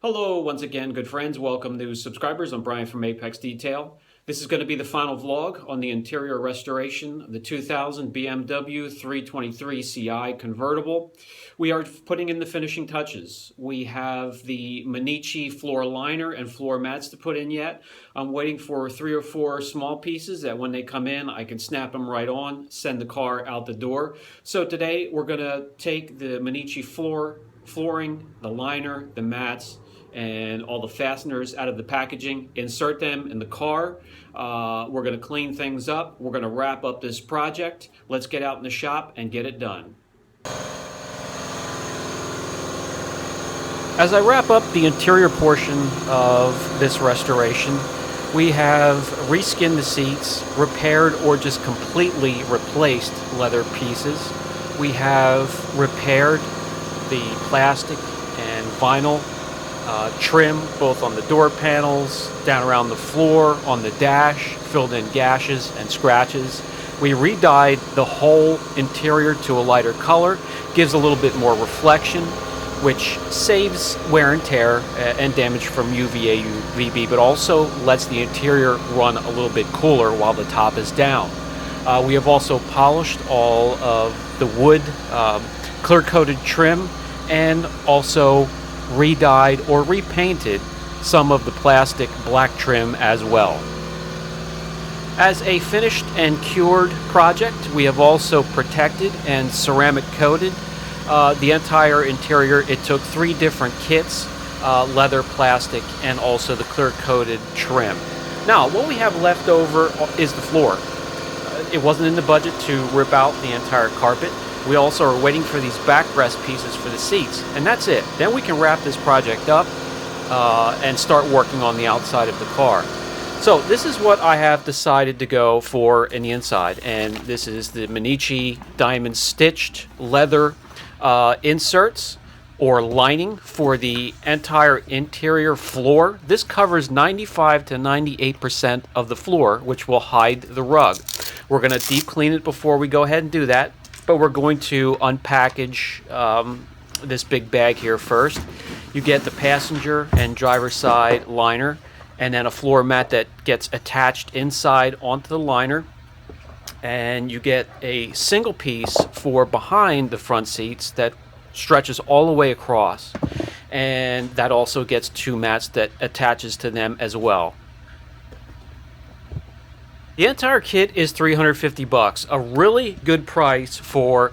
Hello, once again, good friends. Welcome new subscribers. I'm Brian from Apex Detail. This is going to be the final vlog on the interior restoration of the 2000 BMW 323 Ci convertible. We are putting in the finishing touches. We have the Manicci floor liner and floor mats to put in yet. I'm waiting for 3 or 4 small pieces that when they come in, I can snap them right on, send the car out the door. So today we're going to take the Manicci flooring, the liner, the mats, and all the fasteners out of the packaging, insert them in the car. We're going to clean things up. We're going to wrap up this project. Let's get out in the shop and get it done. As I wrap up the interior portion of this restoration, we have reskinned the seats, repaired or just completely replaced leather pieces. We have repaired the plastic and vinyl trim, both on the door panels, down around the floor, on the dash, filled in gashes and scratches. We re-dyed the whole interior to a lighter color, gives a little bit more reflection, which saves wear and tear and damage from UVA, UVB, but also lets the interior run a little bit cooler while the top is down. We have also polished all of the wood clear-coated trim and also re-dyed or repainted some of the plastic black trim as well. As a finished and cured project, we have also protected and ceramic coated the entire interior. It took 3 different kits, leather, plastic, and also the clear coated trim. Now, what we have left over is the floor. It wasn't in the budget to rip out the entire carpet. We also are waiting for these backrest pieces for the seats, and that's it. Then we can wrap this project up and start working on the outside of the car. So this is what I have decided to go for in the inside, and this is the Manicci diamond stitched leather inserts or lining for the entire interior floor. This covers 95 to 98% of the floor, which will hide the rug. We're going to deep clean it before we go ahead and do that. But we're going to unpackage this big bag here first. You get the passenger and driver side liner, and then a floor mat that gets attached inside onto the liner. And you get a single piece for behind the front seats that stretches all the way across. And that also gets 2 mats that attaches to them as well. The entire kit is $350, a really good price for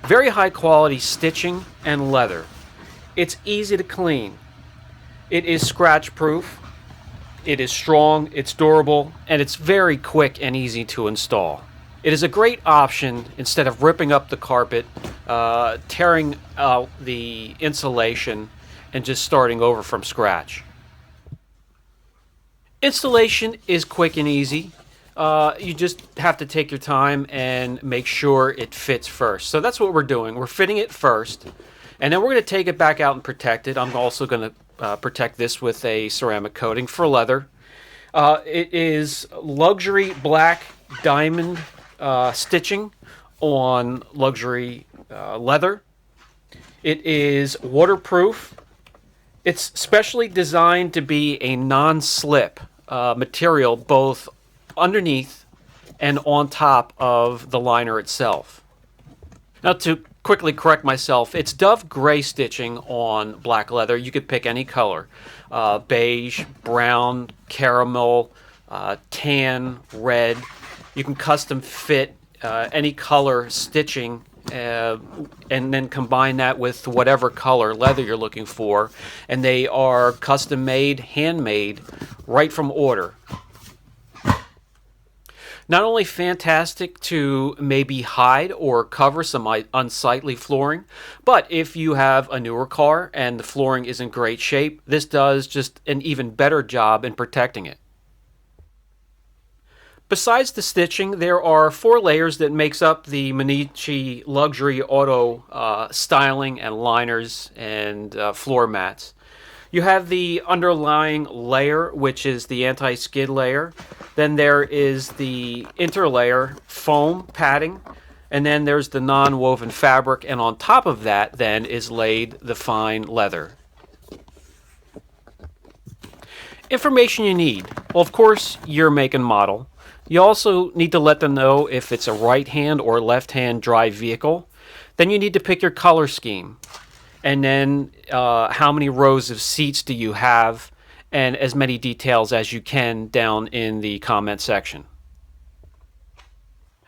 very high quality stitching and leather. It's easy to clean. It is scratch proof. It is strong, it's durable, and it's very quick and easy to install. It is a great option instead of ripping up the carpet, tearing out the insulation, and just starting over from scratch. Installation is quick and easy. You just have to take your time and make sure it fits first. So that's what we're doing. We're fitting it first, and then we're going to take it back out and protect it. I'm also going to protect this with a ceramic coating for leather. It is luxury black diamond stitching on luxury leather. It is waterproof. It's specially designed to be a non-slip material, both underneath and on top of the liner itself. Now, to quickly correct myself, it's dove gray stitching on black leather. You could pick any color, beige, brown, caramel, tan, red. You can custom fit any color stitching and then combine that with whatever color leather you're looking for, and they are custom made, handmade, right from order. Not only fantastic to maybe hide or cover some unsightly flooring, but if you have a newer car and the flooring is in great shape, this does just an even better job in protecting it. Besides the stitching, there are 4 layers that makes up the Manicci luxury auto styling and liners and floor mats. You have the underlying layer, which is the anti-skid layer. Then there is the interlayer foam padding. And then there's the non-woven fabric. And on top of that then is laid the fine leather. Information you need. Well, of course, your make and model. You also need to let them know if it's a right-hand or left-hand drive vehicle. Then you need to pick your color scheme. And then how many rows of seats do you have, and as many details as you can down in the comment section.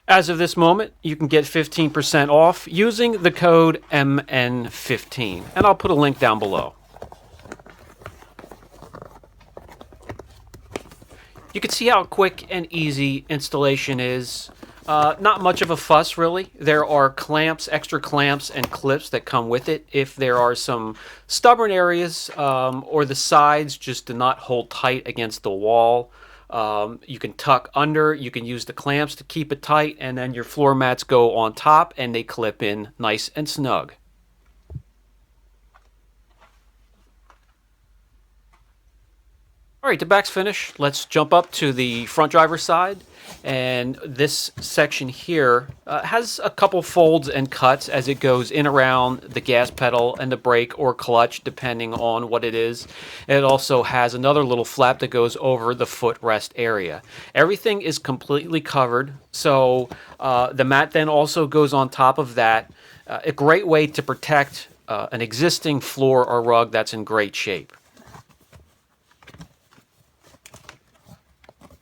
As of this moment, you can get 15% off using the code MN15, and I'll put a link down below. You can see how quick and easy installation is. Not much of a fuss, really. There are clamps, extra clamps and clips that come with it if there are some stubborn areas or the sides just do not hold tight against the wall. You can tuck under, you can use the clamps to keep it tight, and then your floor mats go on top and they clip in nice and snug. All right, the back's finished. Let's jump up to the front driver's side. And this section here has a couple folds and cuts as it goes in around the gas pedal and the brake or clutch, depending on what it is. And it also has another little flap that goes over the footrest area. Everything is completely covered, so the mat then also goes on top of that. A great way to protect an existing floor or rug that's in great shape.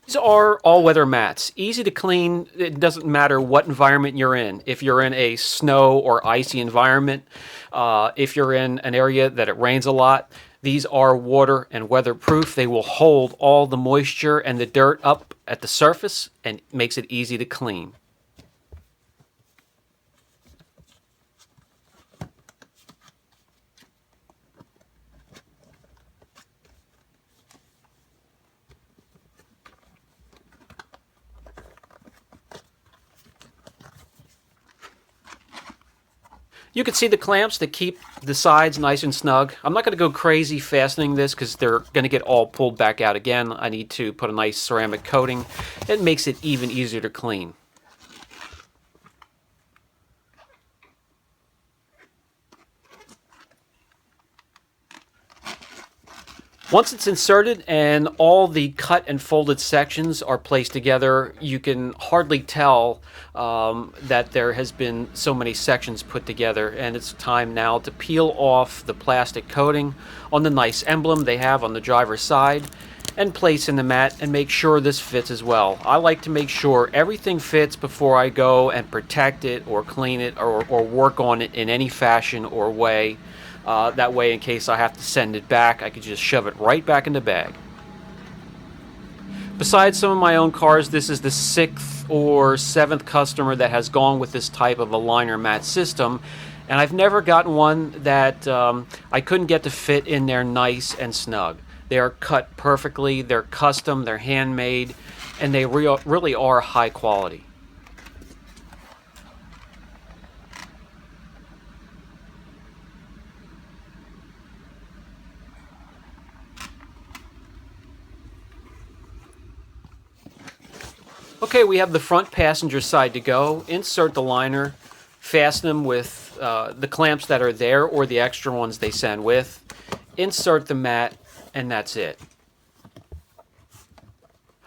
These are all-weather mats, easy to clean. It doesn't matter what environment you're in. If you're in a snow or icy environment, if you're in an area that it rains a lot, these are water and weatherproof. They will hold all the moisture and the dirt up at the surface and makes it easy to clean. You can see the clamps that keep the sides nice and snug. I'm not going to go crazy fastening this because they're going to get all pulled back out again. I need to put a nice ceramic coating. It makes it even easier to clean. Once it's inserted and all the cut and folded sections are placed together, you can hardly tell that there has been so many sections put together, and it's time now to peel off the plastic coating on the nice emblem they have on the driver's side and place in the mat and make sure this fits as well. I like to make sure everything fits before I go and protect it or clean it or work on it in any fashion or way. That way, in case I have to send it back, I could just shove it right back in the bag. Besides some of my own cars, this is the 6th or 7th customer that has gone with this type of a liner mat system, and I've never gotten one that I couldn't get to fit in there nice and snug. They are cut perfectly, they're custom, they're handmade, and they really are high quality. Okay, we have the front passenger side to go. Insert the liner, fasten them with the clamps that are there or the extra ones they send with. Insert the mat, and that's it.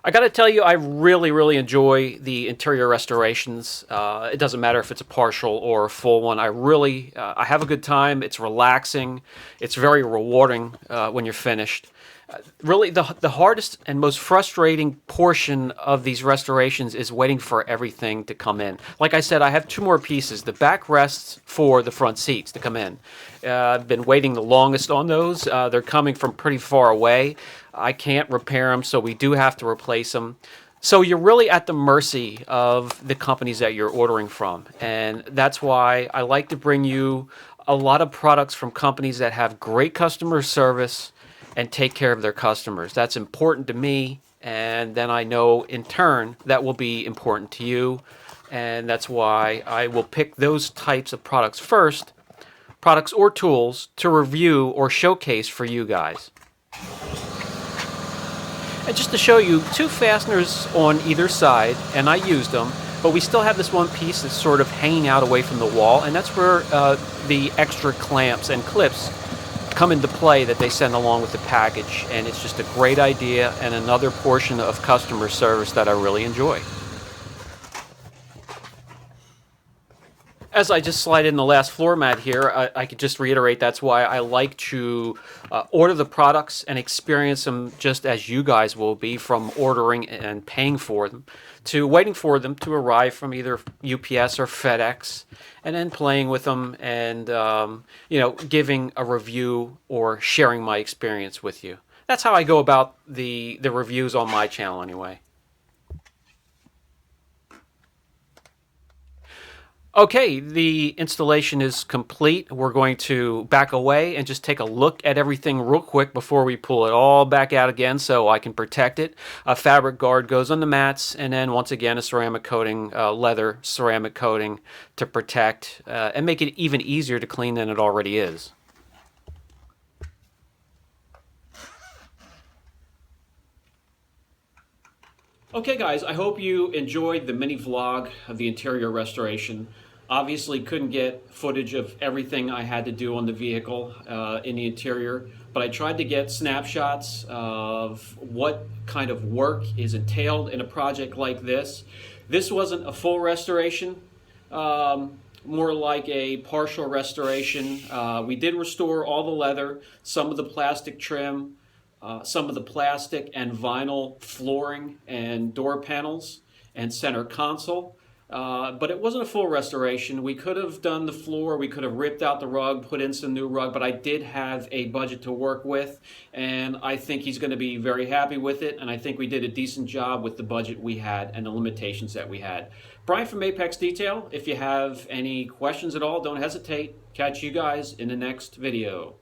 I gotta tell you, I really enjoy the interior restorations. It doesn't matter if it's a partial or a full one. I have a good time. It's relaxing. It's very rewarding when you're finished. Really, the hardest and most frustrating portion of these restorations is waiting for everything to come in. Like I said, I have 2 more pieces. The backrests for the front seats to come in. I've been waiting the longest on those. They're coming from pretty far away. I can't repair them, so we do have to replace them. So you're really at the mercy of the companies that you're ordering from. And that's why I like to bring you a lot of products from companies that have great customer service and take care of their customers. That's important to me, and then I know in turn that will be important to you, and that's why I will pick those types of products first, products or tools to review or showcase for you guys. And just to show you, 2 fasteners on either side, and I used them, but we still have this one piece that's sort of hanging out away from the wall, and that's where the extra clamps and clips come into play that they send along with the package, and it's just a great idea and another portion of customer service that I really enjoy. As I just slide in the last floor mat here, I could just reiterate that's why I like to order the products and experience them just as you guys will be, from ordering and paying for them to waiting for them to arrive from either UPS or FedEx, and then playing with them and giving a review or sharing my experience with you. That's how I go about the reviews on my channel anyway. Okay, the installation is complete. We're going to back away and just take a look at everything real quick before we pull it all back out again so I can protect it. A fabric guard goes on the mats, and then once again a ceramic coating, leather ceramic coating to protect and make it even easier to clean than it already is. Okay guys, I hope you enjoyed the mini vlog of the interior restoration. Obviously couldn't get footage of everything I had to do on the vehicle in the interior, but I tried to get snapshots of what kind of work is entailed in a project like this. This wasn't a full restoration, more like a partial restoration. We did restore all the leather, some of the plastic trim, some of the plastic and vinyl flooring and door panels and center console. But it wasn't a full restoration. We could have done the floor, we could have ripped out the rug, put in some new rug, but I did have a budget to work with, and I think he's going to be very happy with it, and I think we did a decent job with the budget we had and the limitations that we had. Brian from Apex Detail, if you have any questions at all, don't hesitate. Catch you guys in the next video.